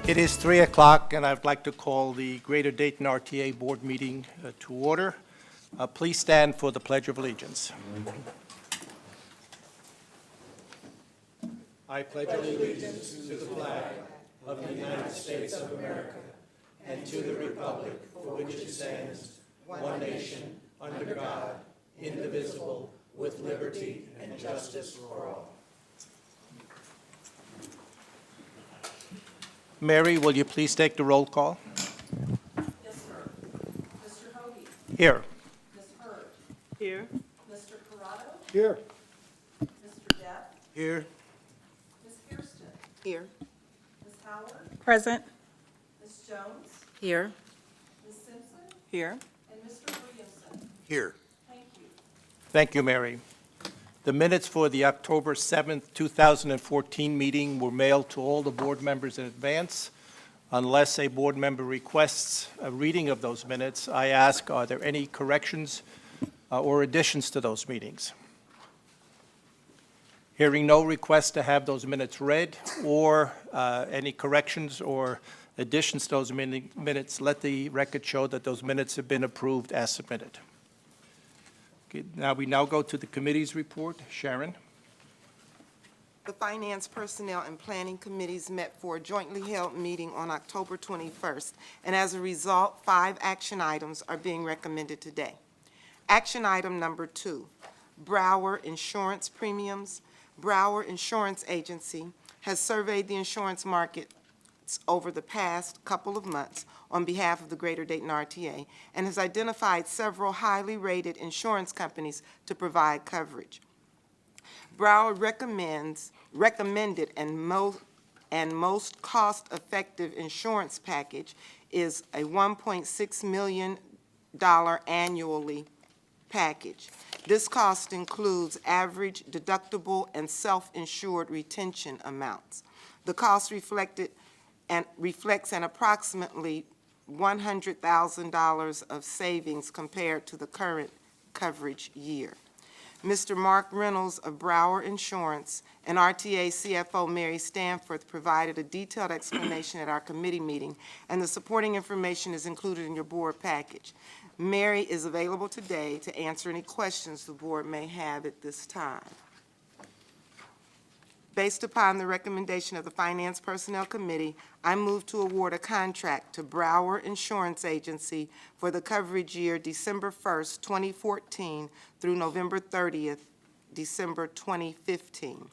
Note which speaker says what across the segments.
Speaker 1: It is 3 o'clock, and I'd like to call the Greater Dayton RTA Board meeting to order. Please stand for the Pledge of Allegiance. I pledge allegiance to the flag of the United States of America and to the republic for which it stands, one nation, under God, indivisible, with liberty and justice for all. Mary, will you please take the roll call?
Speaker 2: Yes, sir. Mr. Hoagie?
Speaker 1: Here.
Speaker 2: Ms. Hurd?
Speaker 3: Here.
Speaker 2: Mr. Corrado?
Speaker 1: Here.
Speaker 2: Mr. Depp?
Speaker 1: Here.
Speaker 2: Ms. Kirsten?
Speaker 3: Here.
Speaker 2: Ms. Howard?
Speaker 3: Present.
Speaker 2: Ms. Jones?
Speaker 3: Here.
Speaker 2: Ms. Simpson?
Speaker 3: Here.
Speaker 2: And Mr. Williamson?
Speaker 1: Here.
Speaker 2: Thank you.
Speaker 1: Thank you, Mary. The minutes for the October 7th, 2014 meeting were mailed to all the board members in advance. Unless a board member requests a reading of those minutes, I ask, are there any corrections or additions to those meetings? Hearing no request to have those minutes read or any corrections or additions to those minutes, let the record show that those minutes have been approved as submitted. Okay, we now go to the committee's report. Sharon?
Speaker 4: The Finance, Personnel, and Planning Committees met for a jointly held meeting on October 21st, and as a result, 5 action items are being recommended today. Action item number 2, Brower Insurance Premiums. Brower Insurance Agency has surveyed the insurance market over the past couple of months on behalf of the Greater Dayton RTA and has identified several highly rated insurance companies to provide coverage. Brower recommended and most cost-effective insurance package is a $1.6 million annually package. This cost includes average deductible and self-insured retention amounts. The cost reflects an approximately $100,000 of savings compared to the current coverage year. Mr. Mark Reynolds of Brower Insurance and RTA CFO Mary Stanforth provided a detailed explanation at our committee meeting, and the supporting information is included in your board package. Mary is available today to answer any questions the board may have at this time. Based upon the recommendation of the Finance Personnel Committee, I move to award a contract to Brower Insurance Agency for the coverage year December 1st, 2014 through November 30th, December 2015.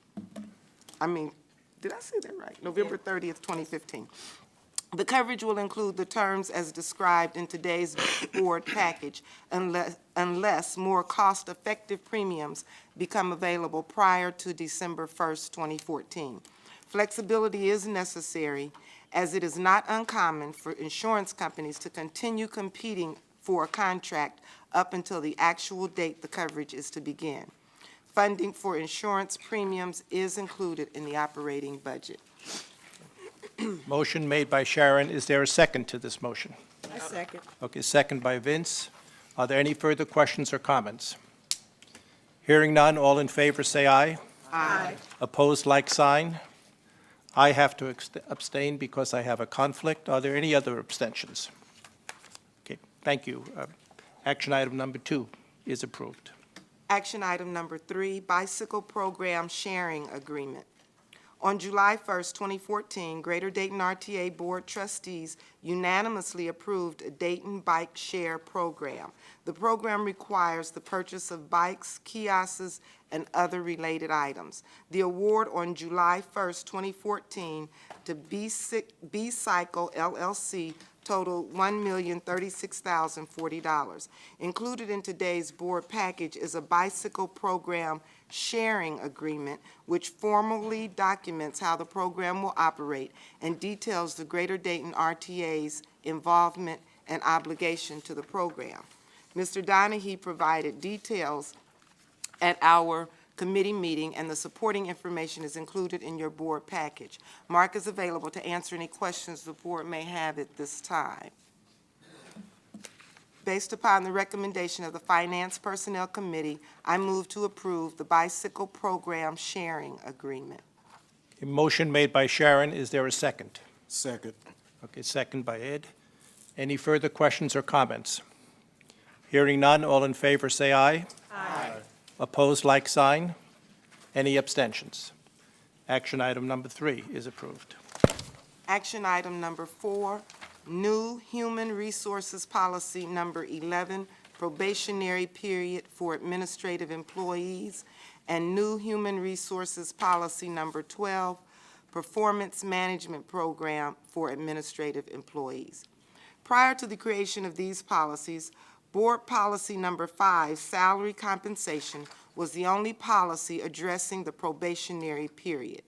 Speaker 4: Did I say that right? November 30th, 2015. The coverage will include the terms as described in today's board package unless more cost-effective premiums become available prior to December 1st, 2014. Flexibility is necessary as it is not uncommon for insurance companies to continue competing for a contract up until the actual date the coverage is to begin. Funding for insurance premiums is included in the operating budget.
Speaker 1: Motion made by Sharon. Is there a second to this motion?
Speaker 3: I second.
Speaker 1: Okay, second by Vince. Are there any further questions or comments? Hearing none, all in favor say aye.
Speaker 3: Aye.
Speaker 1: Opposed, like sign. I have to abstain because I have a conflict. Are there any other abstentions? Okay, thank you. Action item number 2 is approved.
Speaker 4: Action item number 3, Bicycle Program Sharing Agreement. On July 1st, 2014, Greater Dayton RTA Board Trustees unanimously approved a Dayton Bike Share Program. The program requires the purchase of bikes, kiosks, and other related items. The award on July 1st, 2014 to B-Cycle LLC totaled $1,036,040. Included in today's board package is a bicycle program sharing agreement, which formally documents how the program will operate and details the Greater Dayton RTA's involvement and obligation to the program. Mr. Donahue provided details at our committee meeting, and the supporting information is included in your board package. Mark is available to answer any questions the board may have at this time. Based upon the recommendation of the Finance Personnel Committee, I move to approve the Bicycle Program Sharing Agreement.
Speaker 1: A motion made by Sharon. Is there a second?
Speaker 5: Second.
Speaker 1: Okay, second by Ed. Any further questions or comments? Hearing none, all in favor say aye.
Speaker 3: Aye.
Speaker 1: Opposed, like sign. Any abstentions? Action item number 3 is approved.
Speaker 4: Action item number 4, new Human Resources Policy number 11, probationary period for administrative employees, and new Human Resources Policy number 12, performance management program for administrative employees. Prior to the creation of these policies, Board Policy number 5, salary compensation, was the only policy addressing the probationary period.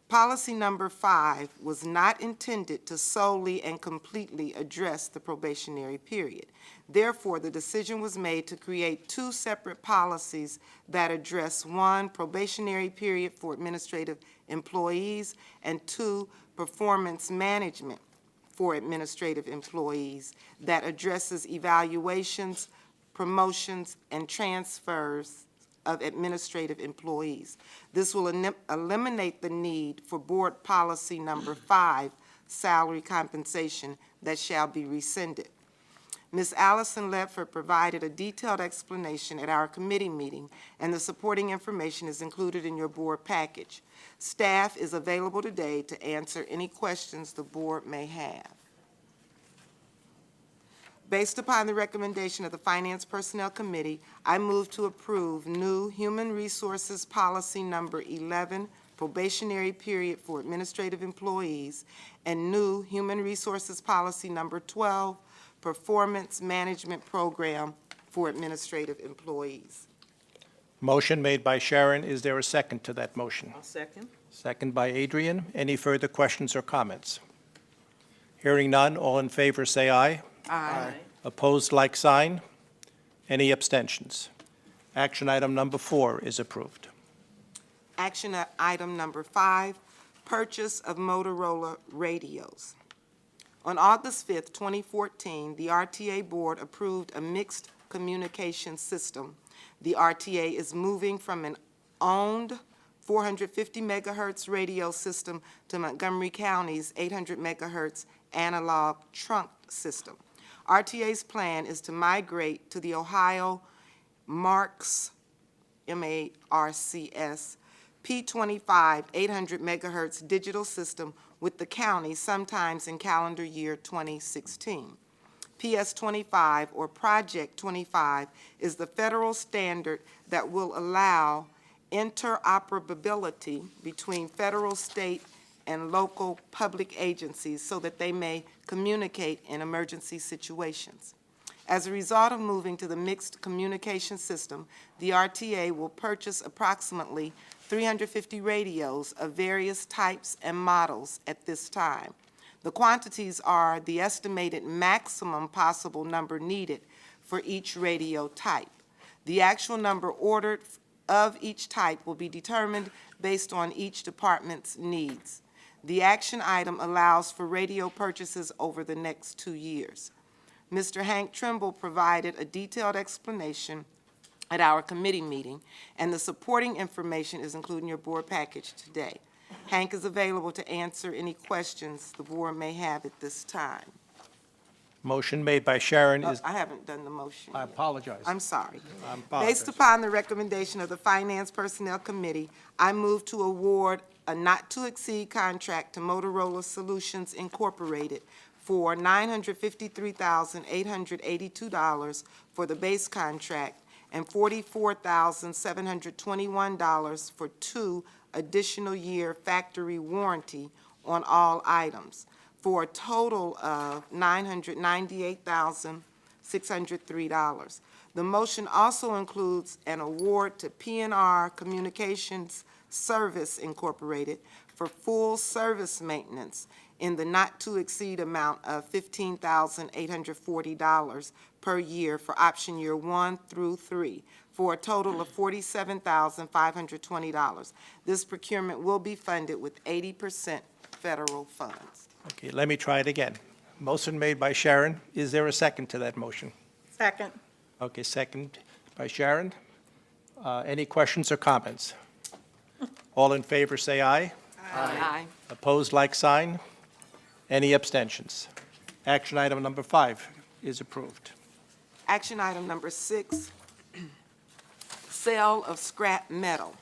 Speaker 4: Policy number 5 was not intended to solely and completely address the probationary period. Therefore, the decision was made to create 2 separate policies that address 1, probationary period for administrative employees, and 2, performance management for administrative employees that addresses evaluations, promotions, and transfers of administrative employees. This will eliminate the need for Board Policy number 5, salary compensation, that shall be rescinded. Ms. Allison Ledford provided a detailed explanation at our committee meeting, and the supporting information is included in your board package. Staff is available today to answer any questions the board may have. Based upon the recommendation of the Finance Personnel Committee, I move to approve new Human Resources Policy number 11, probationary period for administrative employees, and new Human Resources Policy number 12, performance management program for administrative employees.
Speaker 1: Motion made by Sharon. Is there a second to that motion?
Speaker 3: I'll second.
Speaker 1: Second by Adrian. Any further questions or comments? Hearing none, all in favor say aye.
Speaker 3: Aye.
Speaker 1: Opposed, like sign. Any abstentions? Action item number 4 is approved.
Speaker 4: Action item number 5, purchase of Motorola radios. On August 5th, 2014, the RTA Board approved a mixed communication system. The RTA is moving from an owned 450 megahertz radio system to Montgomery County's 800 megahertz analog trunk system. RTA's plan is to migrate to the Ohio MARCS, M-A-R-C-S, P25 800 megahertz digital system with the county sometimes in calendar year 2016. PS25, or Project 25, is the federal standard that will allow interoperability between federal, state, and local public agencies so that they may communicate in emergency situations. As a result of moving to the mixed communication system, the RTA will purchase approximately 350 radios of various types and models at this time. The quantities are the estimated maximum possible number needed for each radio type. The actual number ordered of each type will be determined based on each department's needs. The action item allows for radio purchases over the next 2 years. Mr. Hank Trimble provided a detailed explanation at our committee meeting, and the supporting information is included in your board package today. Hank is available to answer any questions the board may have at this time.
Speaker 1: Motion made by Sharon is,
Speaker 4: I haven't done the motion
Speaker 1: I
Speaker 4: yet.
Speaker 1: apologize.
Speaker 4: I'm sorry.
Speaker 1: I apologize.
Speaker 4: Based upon the recommendation of the Finance Personnel Committee, I move to award a not-to-exceed contract to Motorola Solutions Incorporated for $953,882 for the base contract and $44,721 for 2 additional year factory warranty on all items, for a total of $998,603. The motion also includes an award to P&R Communications Service Incorporated for full service maintenance in the not-to-exceed amount of $15,840 per year for option year 1 through 3, for a total of $47,520. This procurement will be funded with 80% federal funds.
Speaker 1: Okay, let me try it again. Motion made by Sharon. Is there a second to that motion?
Speaker 3: Second.
Speaker 1: Okay, second by Sharon. Any questions or comments? All in favor say aye.
Speaker 4: Aye.
Speaker 1: Opposed, like sign. Any abstentions? Action item number 5 is approved.
Speaker 4: Action item number 6, sale of scrap metal.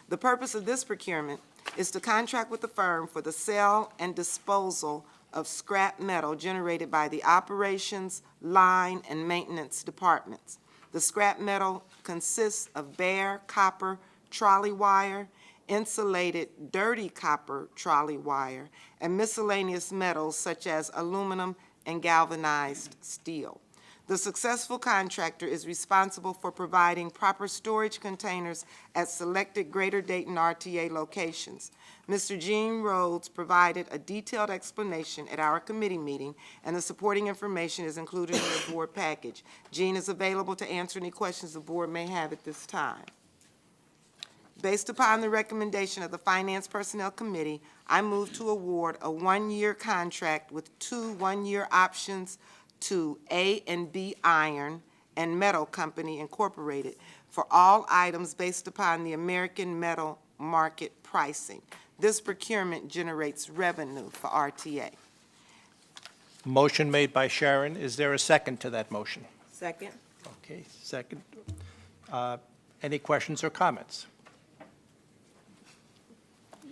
Speaker 4: The purpose of this procurement is to contract with the firm for the sale and disposal of scrap metal generated by the operations, line, and maintenance departments. The scrap metal consists of bare copper trolley wire, insulated dirty copper trolley wire, and miscellaneous metals such as aluminum and galvanized steel. The successful contractor is responsible for providing proper storage containers at selected Greater Dayton RTA locations. Mr. Gene Rhodes provided a detailed explanation at our committee meeting, and the supporting information is included in the board package. Gene is available to answer any questions the board may have at this time. Based upon the recommendation of the Finance Personnel Committee, I move to award a one-year contract with 2 one-year options to A&B Iron and Metal Company Incorporated for all items based upon the American metal market pricing. This procurement generates revenue for RTA.
Speaker 1: Motion made by Sharon. Is there a second to that motion?
Speaker 3: Second.
Speaker 1: Okay, second. Any questions or comments?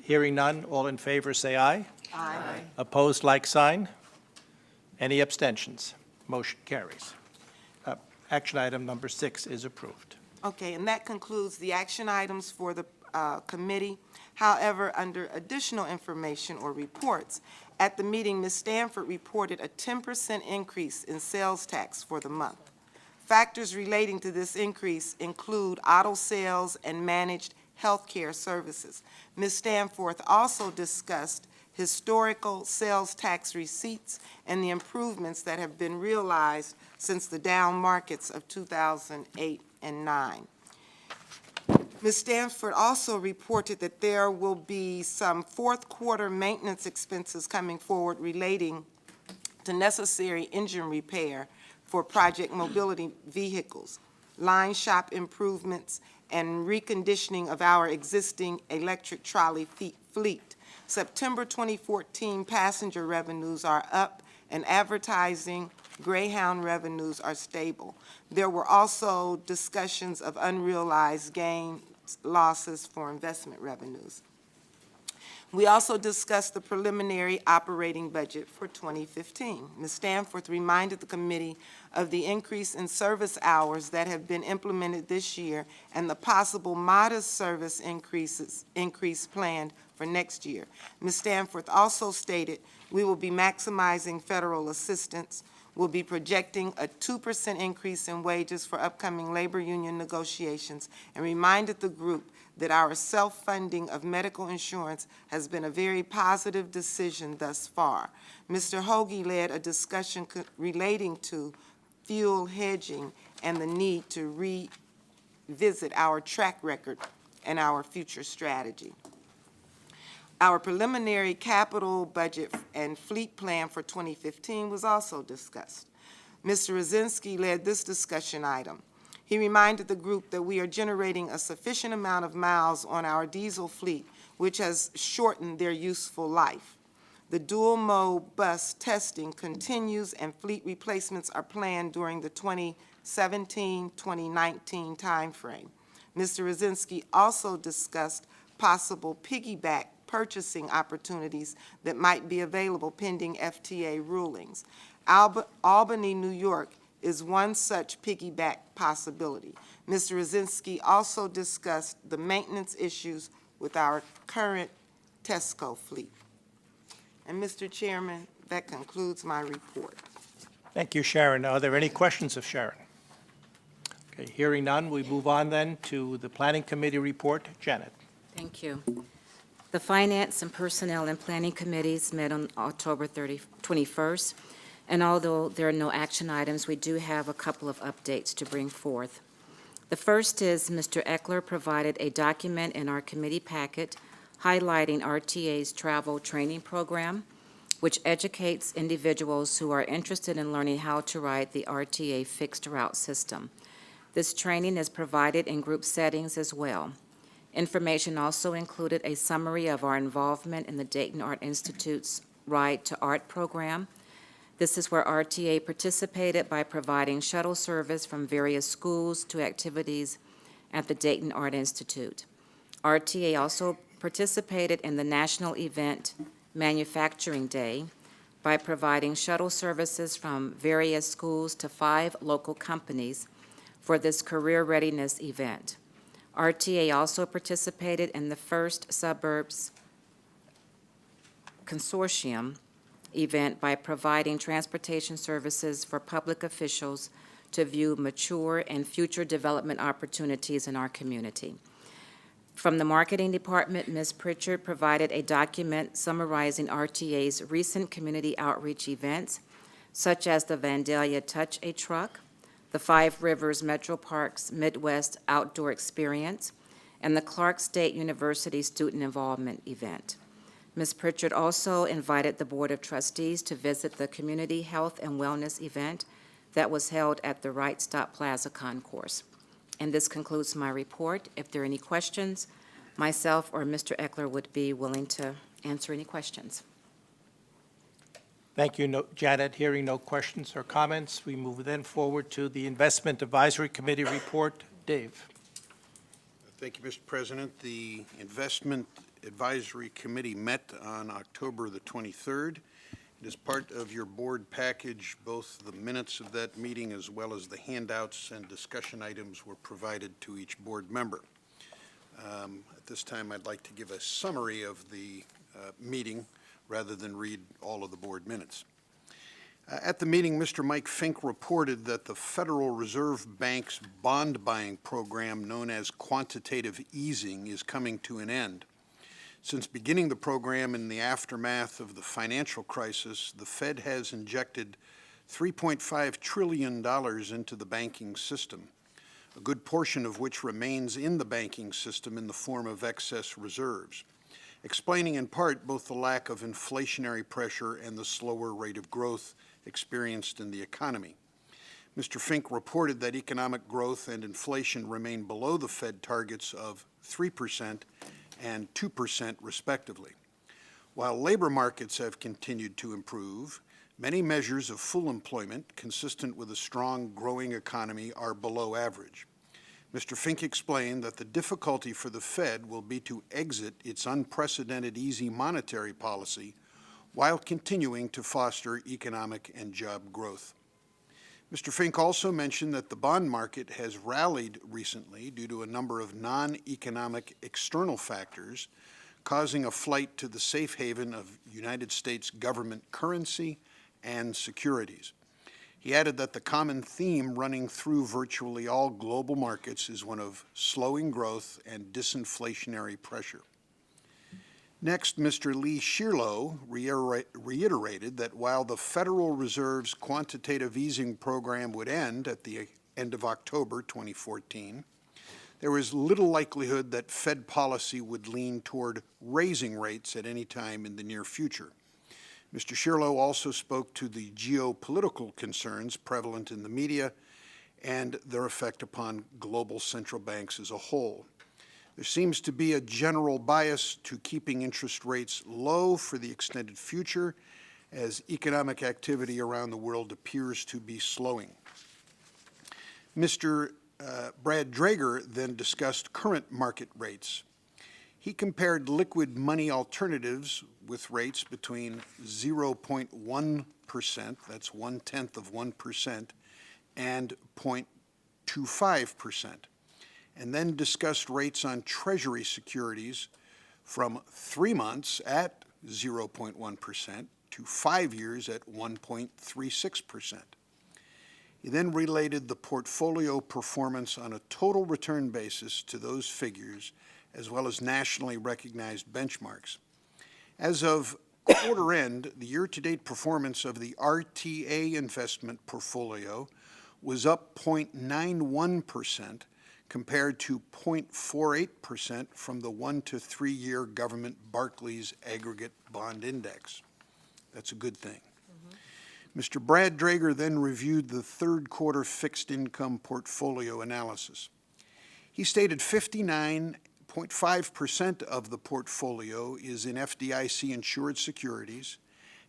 Speaker 1: Hearing none, all in favor say aye.
Speaker 4: Aye.
Speaker 1: Opposed, like sign. Any abstentions? Motion carries. Action item number 6 is approved.
Speaker 4: Okay, and that concludes the action items for the committee. However, under additional information or reports, at the meeting, Ms. Stanford reported a 10% increase in sales tax for the month. Factors relating to this increase include auto sales and managed health care services. Ms. Stanford also discussed historical sales tax receipts and the improvements that have been realized since the down markets of 2008 and 9. Ms. Stanford also reported that there will be some fourth quarter maintenance expenses coming forward relating to necessary engine repair for Project Mobility vehicles, line shop improvements, and reconditioning of our existing electric trolley fleet. September 2014 passenger revenues are up, and advertising Greyhound revenues are stable. There were also discussions of unrealized gains, losses for investment revenues. We also discussed the preliminary operating budget for 2015. Ms. Stanford reminded the committee of the increase in service hours that have been implemented this year and the possible modest service increase planned for next year. Ms. Stanford also stated we will be maximizing federal assistance. We'll be projecting a 2% increase in wages for upcoming labor union negotiations, and reminded the group that our self-funding of medical insurance has been a very positive decision thus far. Mr. Hoagie led a discussion relating to fuel hedging and the need to revisit our track record and our future strategy. Our preliminary capital budget and fleet plan for 2015 was also discussed. Mr. Rosinski led this discussion item. He reminded the group that we are generating a sufficient amount of miles on our diesel fleet, which has shortened their useful life. The dual-mode bus testing continues, and fleet replacements are planned during the 2017-2019 timeframe. Mr. Rosinski also discussed possible piggyback purchasing opportunities that might be available pending FTA rulings. Albany, New York is one such piggyback possibility. Mr. Rosinski also discussed the maintenance issues with our current Tesco fleet. And Mr. Chairman, that concludes my report.
Speaker 1: Thank you, Sharon. Are there any questions of Sharon? Okay, hearing none, we move on then to the Planning Committee report. Janet.
Speaker 5: Thank you. The Finance and Personnel and Planning Committees met on October 21st, and although there are no action items, we do have a couple of updates to bring forth. The first is Mr. Eckler provided a document in our committee packet highlighting RTA's travel training program, which educates individuals who are interested in learning how to ride the RTA fixed route system. This training is provided in group settings as well. Information also included a summary of our involvement in the Dayton Art Institute's Ride to Art program. This is where RTA participated by providing shuttle service from various schools to activities at the Dayton Art Institute. RTA also participated in the national event Manufacturing Day by providing shuttle services from various schools to 5 local companies for this career readiness event. RTA also participated in the First Suburbs Consortium event by providing transportation services for public officials to view mature and future development opportunities in our community. From the marketing department, Ms. Pritchard provided a document summarizing RTA's recent community outreach events, such as the Vandalia Touch a Truck, the Five Rivers Metro Parks Midwest Outdoor Experience, and the Clark State University Student Involvement event. Ms. Pritchard also invited the Board of Trustees to visit the Community Health and Wellness event that was held at the Wright Stop Plaza Concourse. And this concludes my report. If there are any questions, myself or Mr. Eckler would be willing to answer any questions.
Speaker 1: Thank you, Janet. Hearing no questions or comments, we move then forward to the Investment Advisory Committee report. Dave.
Speaker 6: Thank you, Mr. President. The Investment Advisory Committee met on October the 23rd. As part of your board package, both the minutes of that meeting as well as the handouts and discussion items were provided to each board member. At this time, I'd like to give a summary of the meeting rather than read all of the board minutes. At the meeting, Mr. Mike Fink reported that the Federal Reserve Bank's bond buying program known as quantitative easing is coming to an end. Since beginning the program in the aftermath of the financial crisis, the Fed has injected $3.5 trillion into the banking system, a good portion of which remains in the banking system in the form of excess reserves, explaining in part both the lack of inflationary pressure and the slower rate of growth experienced in the economy. Mr. Fink reported that economic growth and inflation remain below the Fed targets of 3% and 2% respectively. While labor markets have continued to improve, many measures of full employment consistent with a strong growing economy are below average. Mr. Fink explained that the difficulty for the Fed will be to exit its unprecedented easy monetary policy while continuing to foster economic and job growth. Mr. Fink also mentioned that the bond market has rallied recently due to a number of non-economic external factors, causing a flight to the safe haven of United States government currency and securities. He added that the common theme running through virtually all global markets is one of slowing growth and disinflationary pressure. Next, Mr. Lee Shierlow reiterated that while the Federal Reserve's quantitative easing program would end at the end of October 2014, there was little likelihood that Fed policy would lean toward raising rates at any time in the near future. Mr. Shierlow also spoke to the geopolitical concerns prevalent in the media and their effect upon global central banks as a whole. There seems to be a general bias to keeping interest rates low for the extended future as economic activity around the world appears to be slowing. Mr. Brad Drager then discussed current market rates. He compared liquid money alternatives with rates between 0.1%, that's 0.1%, and 0.25%. And then discussed rates on Treasury securities from 3 months at 0.1% to 5 years at 1.36%. He then related the portfolio performance on a total return basis to those figures, as well as nationally recognized benchmarks. As of quarter end, the year-to-date performance of the RTA investment portfolio was up 0.91%, compared to 0.48% from the 1 to 3 year government Barclays Aggregate Bond Index. That's a good thing. Mr. Brad Drager then reviewed the third quarter fixed income portfolio analysis. He stated 59.5% of the portfolio is in FDIC insured securities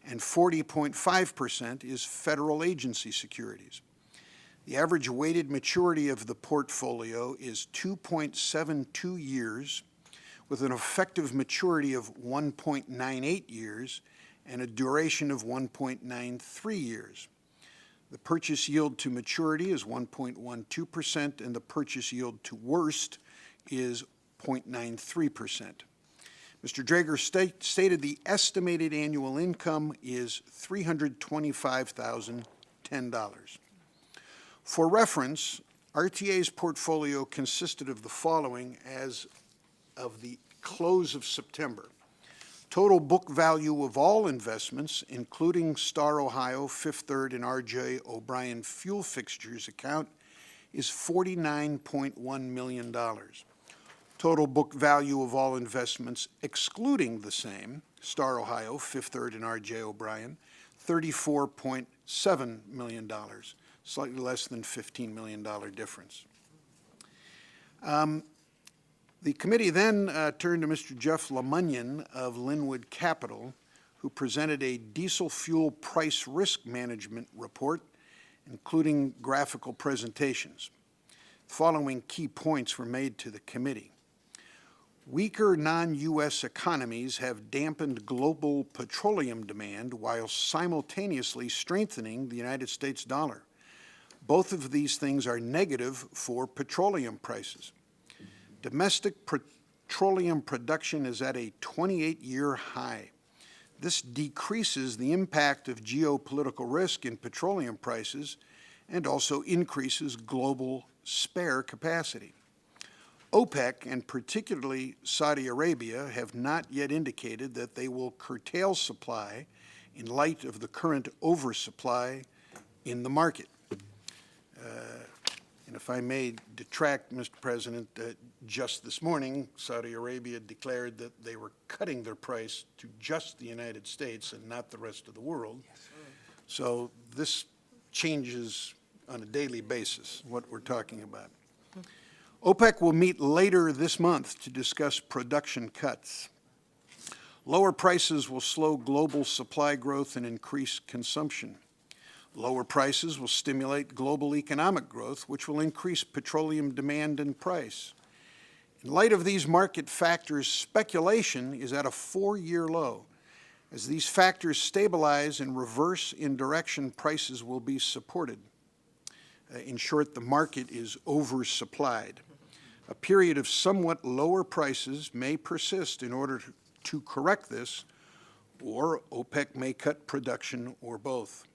Speaker 6: and 40.5% is federal agency securities. The average weighted maturity of the portfolio is 2.72 years, with an effective maturity of 1.98 years and a duration of 1.93 years. The purchase yield to maturity is 1.12%, and the purchase yield to worst is 0.93%. Mr. Drager stated the estimated annual income is $325,010. For reference, RTA's portfolio consisted of the following as of the close of September. Total book value of all investments, including Star Ohio, Fifth Third, and R.J. O'Brien fuel fixtures account, is $49.1 million. Total book value of all investments, excluding the same, Star Ohio, Fifth Third, and R.J. O'Brien, $34.7 million, slightly less than $15 million difference. The committee then turned to Mr. Jeff Lemunyon of Linwood Capital, who presented a diesel fuel price risk management report, including graphical presentations. The following key points were made to the committee. Weaker non-U.S. economies have dampened global petroleum demand while simultaneously strengthening the United States dollar. Both of these things are negative for petroleum prices. Domestic petroleum production is at a 28-year high. This decreases the impact of geopolitical risk in petroleum prices and also increases global spare capacity. OPEC, and particularly Saudi Arabia, have not yet indicated that they will curtail supply in light of the current oversupply in the market. And if I may detract, Mr. President, just this morning, Saudi Arabia declared that they were cutting their price to just the United States and not the rest of the world. Yes, so this changes on a daily basis what we're talking about. OPEC will meet later this month to discuss production cuts. Lower prices will slow global supply growth and increase consumption. Lower prices will stimulate global economic growth, which will increase petroleum demand and price. In light of these market factors, speculation is at a 4-year low. As these factors stabilize and reverse in direction, prices will be supported. In short, the market is oversupplied. A period of somewhat lower prices may persist in order to correct this, or OPEC may cut production, or both.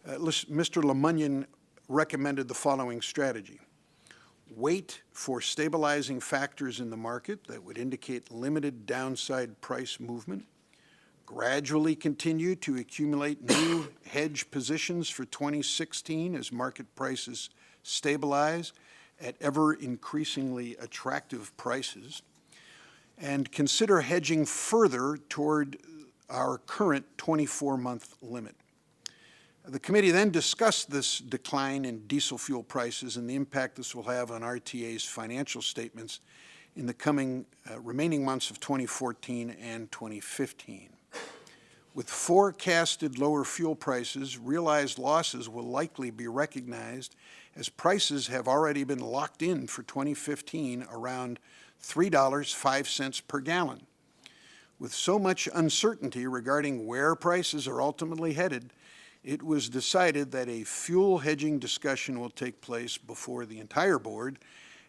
Speaker 6: Mr. Lemunyon recommended the following strategy. Wait for stabilizing factors in the market that would indicate limited downside price movement. Gradually continue to accumulate new hedge positions for 2016 as market prices stabilize at ever increasingly attractive prices. And consider hedging further toward our current 24-month limit. The committee then discussed this decline in diesel fuel prices and the impact this will have on RTA's financial statements in the coming remaining months of 2014 and 2015. With forecasted lower fuel prices, realized losses will likely be recognized as prices have already been locked in for 2015 around $3.05 per gallon. With so much uncertainty regarding where prices are ultimately headed, it was decided that a fuel hedging discussion will take place before the entire board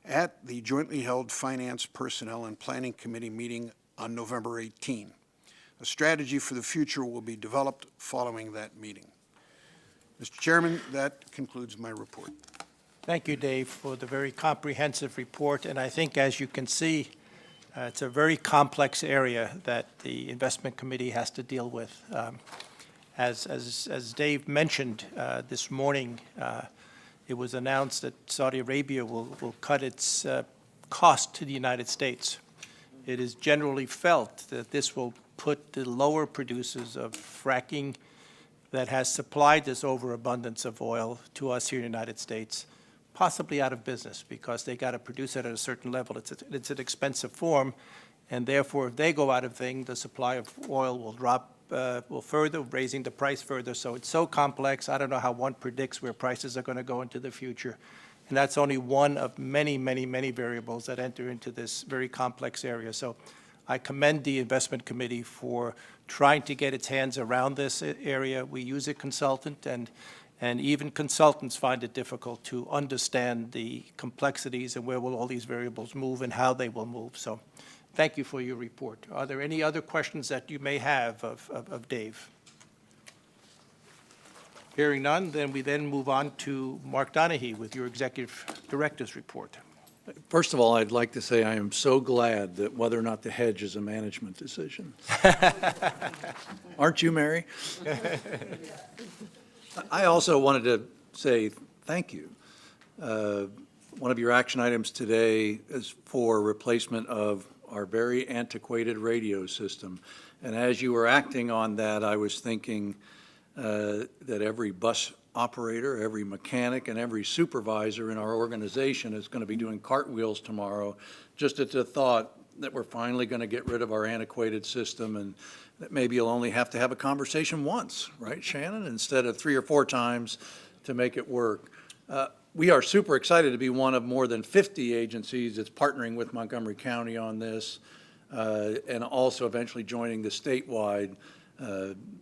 Speaker 6: at the jointly held Finance, Personnel, and Planning Committee meeting on November 18. A strategy for the future will be developed following that meeting. Mr. Chairman, that concludes my report.
Speaker 1: Thank you, Dave, for the very comprehensive report. And I think, as you can see, it's a very complex area that the Investment Committee has to deal with. As Dave mentioned this morning, it was announced that Saudi Arabia will cut its cost to the United States. It is generally felt that this will put the lower producers of fracking that has supplied this overabundance of oil to us here in the United States possibly out of business because they got to produce it at a certain level. It's an expensive form, and therefore, if they go out of thing, the supply of oil will drop further, raising the price further. So it's so complex, I don't know how one predicts where prices are going to go into the future. And that's only one of many, many, many variables that enter into this very complex area. So I commend the investment committee for trying to get its hands around this area. We use a consultant, and even consultants find it difficult to understand the complexities and where will all these variables move and how they will move. So thank you for your report. Are there any other questions that you may have of Dave? Hearing none, then we move on to Mark Donahue with your Executive Director's report.
Speaker 7: First of all, I'd like to say I am so glad that whether or not to hedge is a management decision. Aren't you, Mary? I also wanted to say thank you. One of your action items today is for replacement of our very antiquated radio system. And as you were acting on that, I was thinking that every bus operator, every mechanic, and every supervisor in our organization is going to be doing cartwheels tomorrow, just at the thought that we're finally going to get rid of our antiquated system, and that maybe you'll only have to have a conversation once, right, Shannon, instead of 3 or 4 times to make it work. We are super excited to be one of more than 50 agencies that's partnering with Montgomery County on this, and also eventually joining the statewide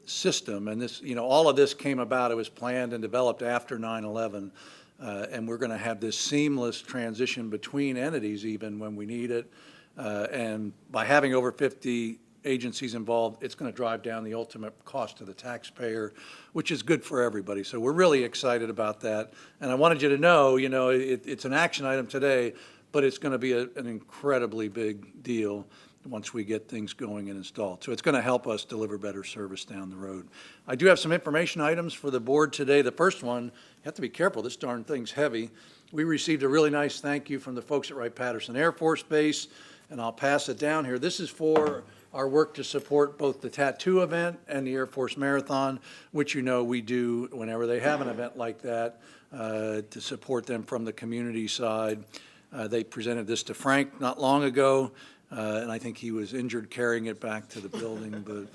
Speaker 7: system. And this, all of this came about, it was planned and developed after 9/11, and we're going to have this seamless transition between entities even when we need it. And by having over 50 agencies involved, it's going to drive down the ultimate cost to the taxpayer, which is good for everybody. So we're really excited about that. And I wanted you to know, it's an action item today, but it's going to be an incredibly big deal once we get things going and installed. So it's going to help us deliver better service down the road. I do have some information items for the board today. The first one, you have to be careful, this darn thing's heavy. We received a really nice thank you from the folks at Wright-Patterson Air Force Base, and I'll pass it down here. This is for our work to support both the tattoo event and the Air Force Marathon, which we do whenever they have an event like that, to support them from the community side. They presented this to Frank not long ago, and I think he was injured carrying it back to the building, but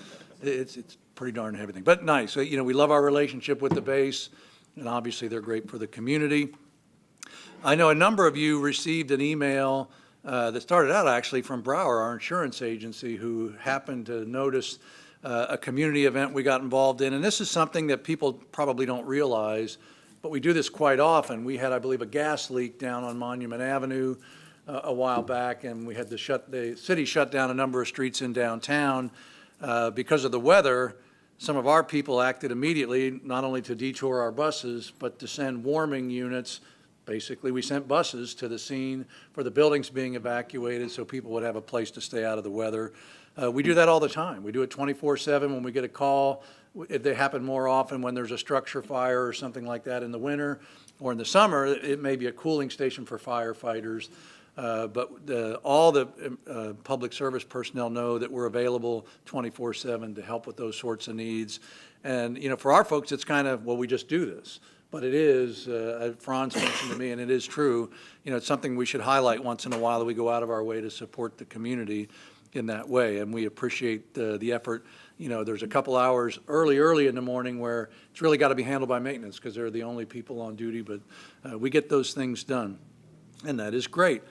Speaker 7: it's pretty darn heavy thing. But nice. So, we love our relationship with the base, and obviously they're great for the community. I know a number of you received an email that started out actually from Brower, our insurance agency, who happened to notice a community event we got involved in. And this is something that people probably don't realize, but we do this quite often. We had, I believe, a gas leak down on Monument Avenue a while back, and we had the city shut down a number of streets in downtown. Because of the weather, some of our people acted immediately, not only to detour our buses, but to send warming units. Basically, we sent buses to the scene for the buildings being evacuated so people would have a place to stay out of the weather. We do that all the time. We do it 24/7 when we get a call. They happen more often when there's a structure fire or something like that in the winter, or in the summer, it may be a cooling station for firefighters. But all the public service personnel know that we're available 24/7 to help with those sorts of needs. And, for our folks, it's kind of, well, we just do this. But it is, Franz mentioned to me, and it is true, it's something we should highlight once in a while, that we go out of our way to support the community in that way. And we appreciate the effort. There's a couple hours early in the morning where it's really got to be handled by maintenance because they're the only people on duty, but we get those things done, and that is great.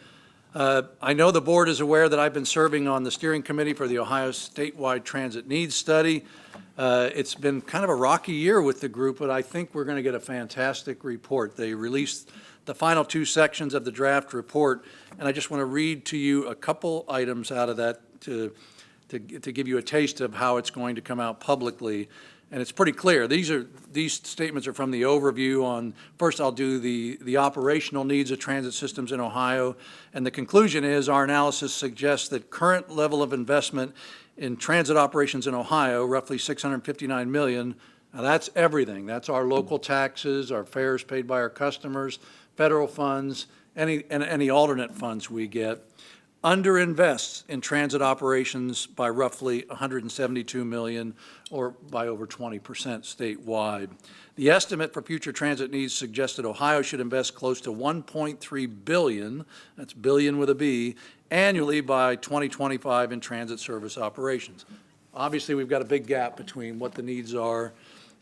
Speaker 7: I know the board is aware that I've been serving on the steering committee for the Ohio Statewide Transit Needs Study. It's been kind of a rocky year with the group, but I think we're going to get a fantastic report. They released the final 2 sections of the draft report, and I just want to read to you a couple items out of that to give you a taste of how it's going to come out publicly. And it's pretty clear. These statements are from the overview on, first I'll do the operational needs of transit systems in Ohio. And the conclusion is our analysis suggests that current level of investment in transit operations in Ohio, roughly $659 million, now that's everything. That's our local taxes, our fares paid by our customers, federal funds, any alternate funds we get, underinvests in transit operations by roughly $172 million, or by over 20% statewide. The estimate for future transit needs suggested Ohio should invest close to $1.3 billion, that's billion with a B, annually by 2025 in transit service operations. obviously, we've got a big gap between what the needs are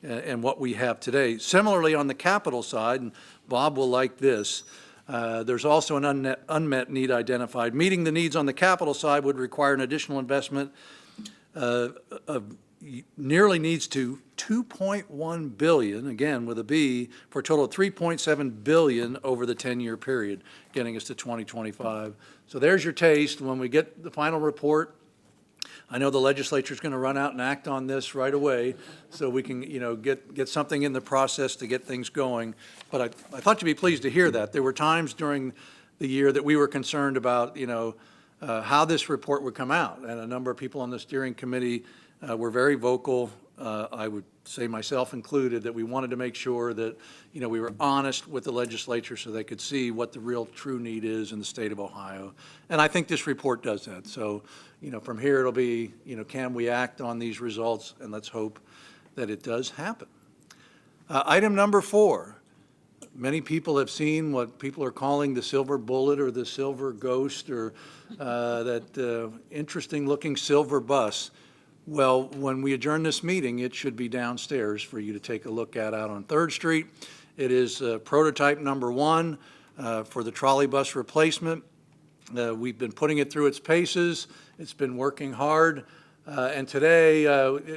Speaker 7: and what we have today. Similarly, on the capital side, and Bob will like this, there's also an unmet need identified. Meeting the needs on the capital side would require an additional investment of nearly needs to $2.1 billion, again with a B, for a total of $3.7 billion over the 10-year period, getting us to 2025. So there's your taste. When we get the final report, I know the legislature's going to run out and act on this right away, so we can, get something in the process to get things going. But I thought you'd be pleased to hear that. There were times during the year that we were concerned about, how this report would come out. And a number of people on the steering committee were very vocal, I would say myself included, that we wanted to make sure that, we were honest with the legislature so they could see what the real true need is in the state of Ohio. And I think this report does that. So, from here it'll be, can we act on these results? And let's hope that it does happen. Item number 4. Many people have seen what people are calling the silver bullet or the silver ghost or that interesting-looking silver bus. Well, when we adjourn this meeting, it should be downstairs for you to take a look at out on 3rd Street. It is prototype number 1 for the trolley bus replacement. We've been putting it through its paces. It's been working hard. And today,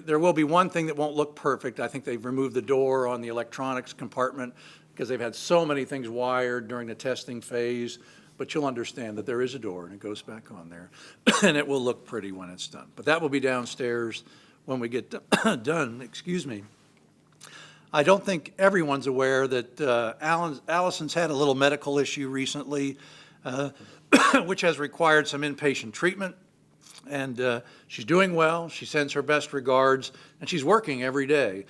Speaker 7: there will be one thing that won't look perfect. I think they've removed the door on the electronics compartment because they've had so many things wired during the testing phase. But you'll understand that there is a door and it goes back on there. And it will look pretty when it's done. But that will be downstairs when we get done. Excuse me. I don't think everyone's aware that Allison's had a little medical issue recently, which has required some inpatient treatment. And she's doing well. She sends her best regards, and she's working every day.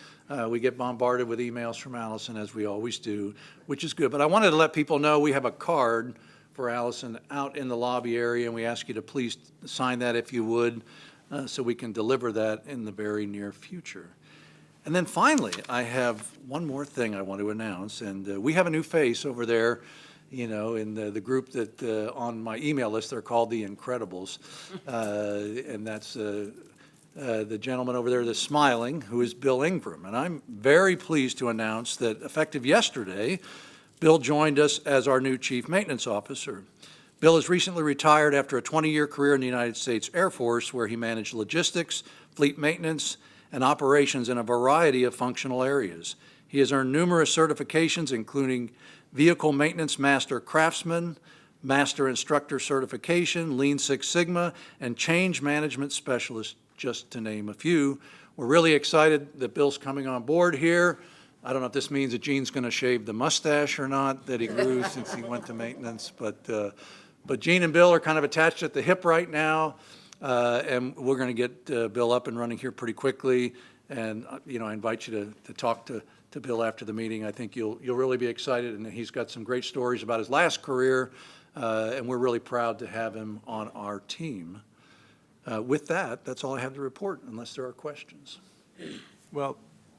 Speaker 7: We get bombarded with emails from Allison, as we always do, which is good. But I wanted to let people know we have a card for Allison out in the lobby area, and we ask you to please sign that if you would, so we can deliver that in the very near future. And then finally, I have one more thing I want to announce, and we have a new face over there, in the group that on my email list, they're called the Incredibles, and that's the gentleman over there that's smiling, who is Bill Ingram. And I'm very pleased to announce that effective yesterday, Bill joined us as our new Chief Maintenance Officer. Bill has recently retired after a 20-year career in the United States Air Force, where he managed logistics, fleet maintenance, and operations in a variety of functional areas. He has earned numerous certifications, including Vehicle Maintenance Master Craftsman, Master Instructor Certification, Lean Six Sigma, and Change Management Specialist, just to name a few. We're really excited that Bill's coming on board here. I don't know if this means that Gene's going to shave the mustache or not that he grew since he went to maintenance, but Gene and Bill are kind of attached at the hip right now, and we're going to get Bill up and running here pretty quickly. And I invite you to talk to Bill after the meeting. I think you'll really be excited, and he's got some great stories about his last career, and we're really proud to have him on our team. With that, that's all I have to report, unless there are questions.
Speaker 1: Well,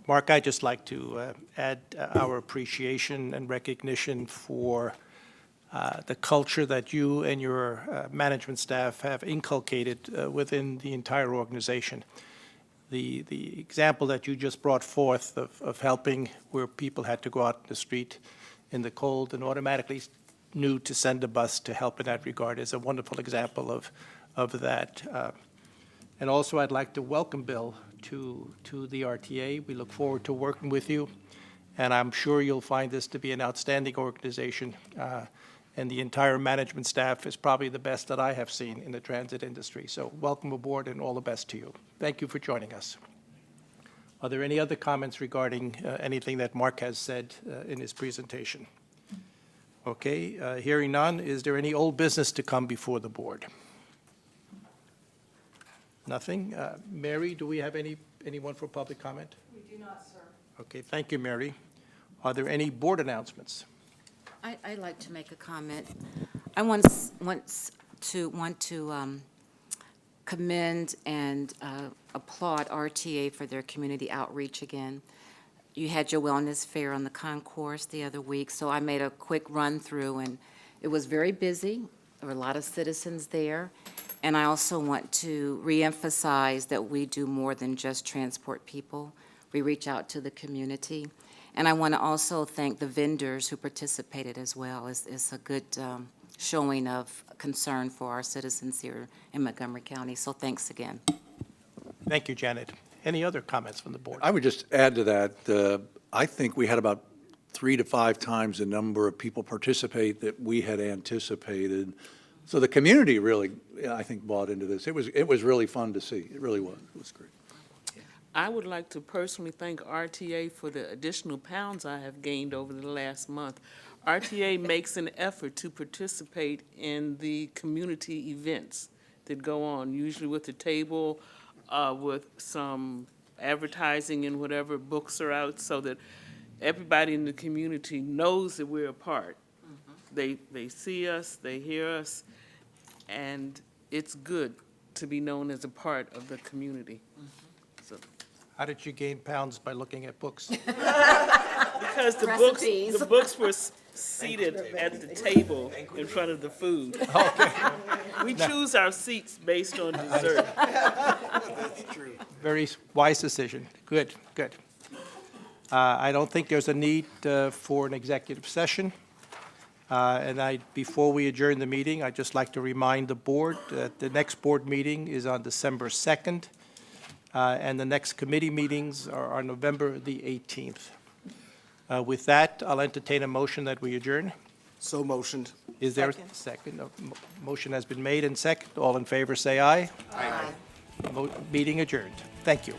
Speaker 1: Mark, I'd just like to add our appreciation and recognition for the culture that you and your management staff have inculcated within the entire organization. The example that you just brought forth of helping where people had to go out in the street in the cold and automatically knew to send a bus to help in that regard is a wonderful example of that. And also, I'd like to welcome Bill to the RTA. We look forward to working with you, and I'm sure you'll find this to be an outstanding organization. And the entire management staff is probably the best that I have seen in the transit industry. So welcome aboard and all the best to you. Thank you for joining us. Are there any other comments regarding anything that Mark has said in his presentation? Okay, hearing none, is there any old business to come before the board? Nothing. Mary, do we have anyone for public comment?
Speaker 2: We do not, sir.
Speaker 1: Okay, thank you, Mary. Are there any board announcements?
Speaker 5: I'd like to make a comment. I want to commend and applaud RTA for their community outreach again. You had your wellness fair on the concourse the other week, so I made a quick run through, and it was very busy. There were a lot of citizens there, And I also want to reemphasize that we do more than just transport people. We reach out to the community. And I want to also thank the vendors who participated as well. It's a good showing of concern for our citizens here in Montgomery County. So thanks again.
Speaker 1: Thank you, Janet. Any other comments from the board?
Speaker 7: I would just add to that, I think we had about 3 to 5 times the number of people participate that we had anticipated. So the community really, I think, bought into this. It was really fun to see. It really was. It was great.
Speaker 8: I would like to personally thank RTA for the additional pounds I have gained over the last month. RTA makes an effort to participate in the community events that go on, usually with the table, with some advertising and whatever, books are out, so that everybody in the community knows that we're a part. They see us, they hear us, and it's good to be known as a part of the community. So,
Speaker 1: How did you gain pounds by looking at books?
Speaker 8: because the books were seated at the table in front of the food. We choose our seats based on dessert.
Speaker 1: Very wise decision. Good, good. I don't think there's a need for an executive session. Before we adjourn the meeting, I'd just like to remind the board that the next board meeting is on December 2nd, and the next committee meetings are on November the 18th. With that, I'll entertain a motion that we adjourn.
Speaker 9: So motioned.
Speaker 1: Is there a second? Motion has been made and second. All in favor, say aye.
Speaker 4: Aye.
Speaker 1: Meeting adjourned. Thank you.